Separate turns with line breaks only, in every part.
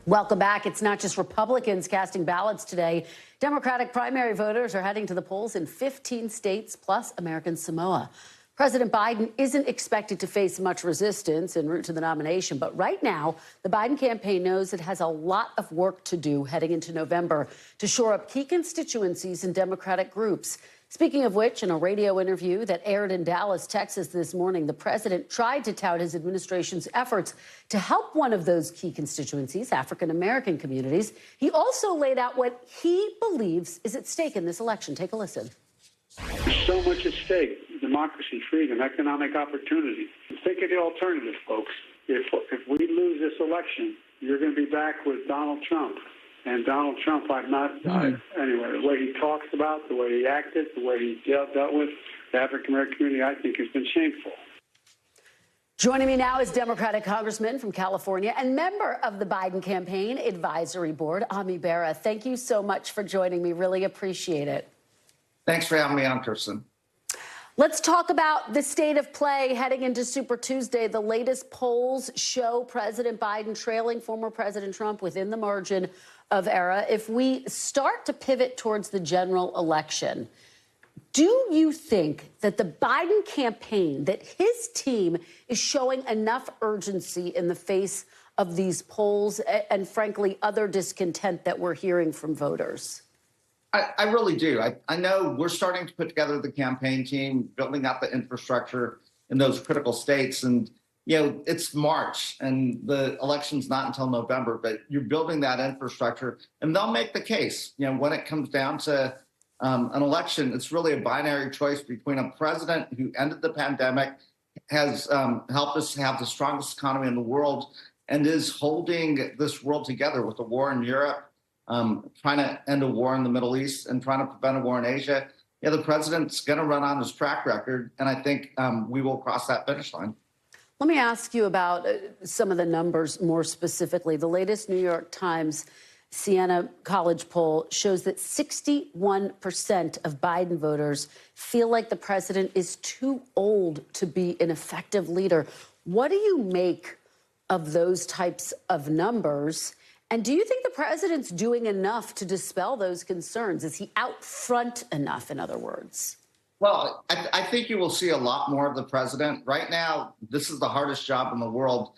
Welcome back. It's not just Republicans casting ballots today. Democratic primary voters are heading to the polls in 15 states plus American Samoa. President Biden isn't expected to face much resistance en route to the nomination, but right now, the Biden campaign knows it has a lot of work to do heading into November to shore up key constituencies and Democratic groups. Speaking of which, in a radio interview that aired in Dallas, Texas this morning, the president tried to tout his administration's efforts to help one of those key constituencies, African-American communities. He also laid out what he believes is at stake in this election. Take a listen.
There's so much at stake: democracy, freedom, economic opportunity. Think of the alternative, folks. If we lose this election, you're going to be back with Donald Trump. And Donald Trump, anyway, the way he talks about, the way he acted, the way he dealt with the African-American community, I think has been shameful.
Joining me now is Democratic Congressman from California and member of the Biden Campaign Advisory Board, Bera. Thank you so much for joining me. Really appreciate it.
Thanks for having me on, Kirsten.
Let's talk about the state of play heading into Super Tuesday. The latest polls show President Biden trailing former President Trump within the margin of error. If we start to pivot towards the general election, do you think that the Biden campaign, that his team is showing enough urgency in the face of these polls and, frankly, other discontent that we're hearing from voters?
I really do. I know we're starting to put together the campaign team, building out the infrastructure in those critical states. And, you know, it's March and the election's not until November, but you're building that infrastructure and they'll make the case. You know, when it comes down to an election, it's really a binary choice between a president who ended the pandemic, has helped us have the strongest economy in the world, and is holding this world together with the war in Europe, trying to end a war in the Middle East and trying to prevent a war in Asia. Yeah, the president's going to run on his track record, and I think we will cross that finish line.
Let me ask you about some of the numbers more specifically. The latest New York Times Siena College poll shows that 61% of Biden voters feel like the president is too old to be an effective leader. What do you make of those types of numbers? And do you think the president's doing enough to dispel those concerns? Is he out front enough, in other words?
Well, I think you will see a lot more of the president. Right now, this is the hardest job in the world.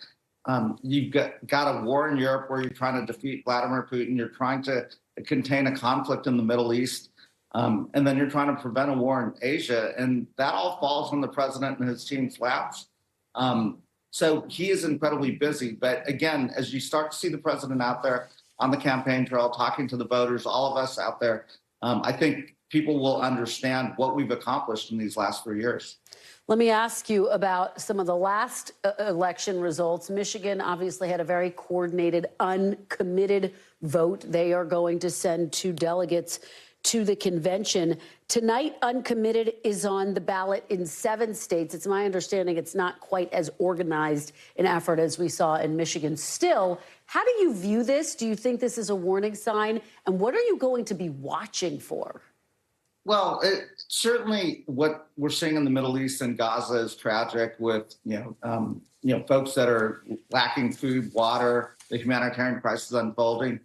You've got a war in Europe where you're trying to defeat Vladimir Putin. You're trying to contain a conflict in the Middle East. And then you're trying to prevent a war in Asia. And that all falls on the president and his team's laps. So he is incredibly busy. But again, as you start to see the president out there on the campaign trail, talking to the voters, all of us out there, I think people will understand what we've accomplished in these last 3 years.
Let me ask you about some of the last election results. Michigan obviously had a very coordinated, uncommitted vote. They are going to send 2 delegates to the convention. Tonight, uncommitted is on the ballot in 7 states. It's my understanding it's not quite as organized an effort as we saw in Michigan. Still, how do you view this? Do you think this is a warning sign? And what are you going to be watching for?
Well, certainly what we're seeing in the Middle East and Gaza is tragic with, folks that are lacking food, water, the humanitarian crisis unfolding.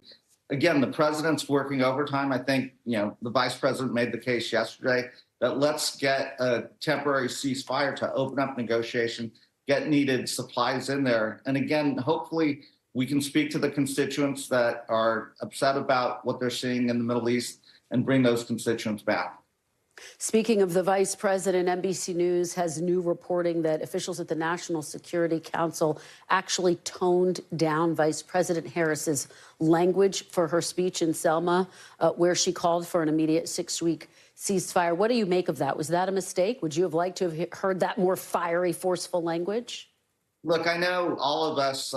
Again, the president's working overtime. I think, the vice president made the case yesterday that let's get a temporary ceasefire to open up negotiation, get needed supplies in there. And again, hopefully we can speak to the constituents that are upset about what they're seeing in the Middle East and bring those constituents back.
Speaking of the vice president, NBC News has new reporting that officials at the National Security Council actually toned down Vice President Harris's language for her speech in Selma, where she called for an immediate 6-week ceasefire. What do you make of that? Was that a mistake? Would you have liked to have heard that more fiery, forceful language?
Look, I know all of us,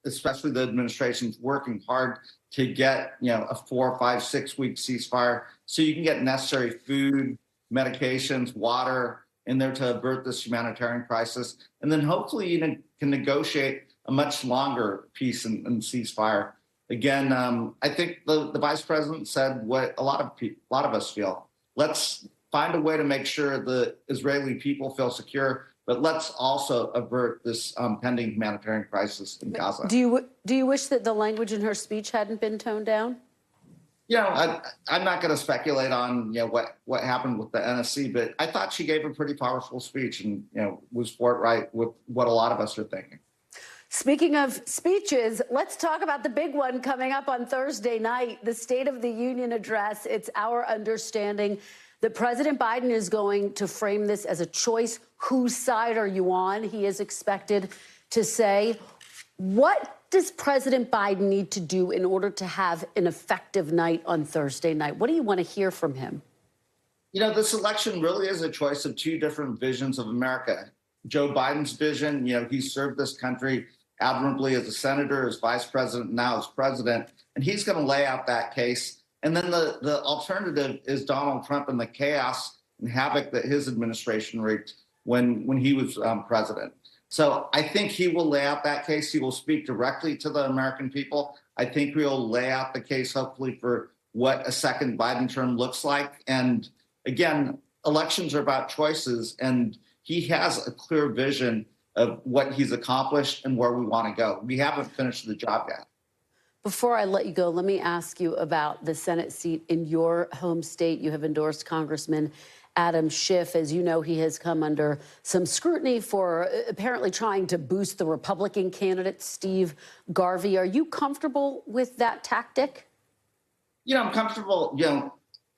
especially the administration's working hard to get, a 4, 5, 6-week ceasefire so you can get necessary food, medications, water in there to avert this humanitarian crisis. And then hopefully you can negotiate a much longer peace and ceasefire. Again, I think the vice president said what a lot of us feel. Let's find a way to make sure the Israeli people feel secure, but let's also avert this pending humanitarian crisis in Gaza.
Do you wish that the language in her speech hadn't been toned down?
I'm not going to speculate on what happened with the NSC, but I thought she gave a pretty powerful speech and was forthright with what a lot of us are thinking.
Speaking of speeches, let's talk about the big one coming up on Thursday night, the State of the Union address. It's our understanding that President Biden is going to frame this as a choice. Whose side are you on? He is expected to say. What does President Biden need to do in order to have an effective night on Thursday night? What do you want to hear from him?
This election really is a choice of two different visions of America. Joe Biden's vision, he served this country admirably as a senator, as vice president, now as president, and he's going to lay out that case. And then the alternative is Donald Trump and the chaos and havoc that his administration wreaked when he was president. So I think he will lay out that case. He will speak directly to the American people. I think we'll lay out the case, hopefully, for what a second Biden term looks like. And again, elections are about choices, and he has a clear vision of what he's accomplished and where we want to go. We haven't finished the job yet.
Before I let you go, let me ask you about the Senate seat in your home state. You have endorsed Congressman Adam Schiff. As you know, he has come under some scrutiny for apparently trying to boost the Republican candidate, Steve Garvey. Are you comfortable with that tactic?
I'm comfortable.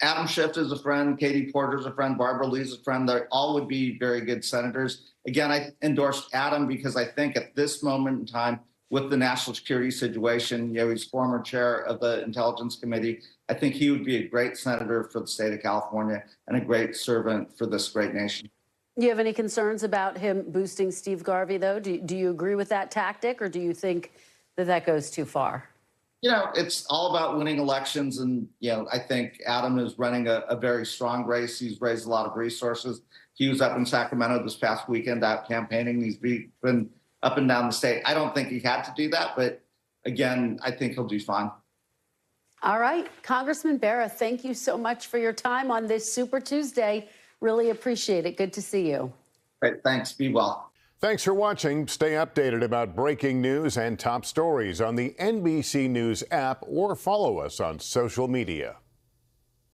Adam Schiff is a friend. Katie Porter's a friend. Barbara Lee's a friend. They all would be very good senators. Again, I endorsed Adam because I think at this moment in time, with the national security situation, he's former chair of the Intelligence Committee. I think he would be a great senator for the state of California and a great servant for this great nation.
Do you have any concerns about him boosting Steve Garvey, though? Do you agree with that tactic, or do you think that goes too far?
It's all about winning elections. And, I think Adam is running a very strong race. He's raised a lot of resources. He was up in Sacramento this past weekend out campaigning. He's been up and down the state. I don't think he had to do that, but again, I think he'll do fine.
All right. Congressman Bera, thank you so much for your time on this Super Tuesday. Really appreciate it. Good to see you.
Great. Thanks. Be well.
Thanks for watching. Stay updated about breaking news and top stories on the NBC News app or follow us on social media.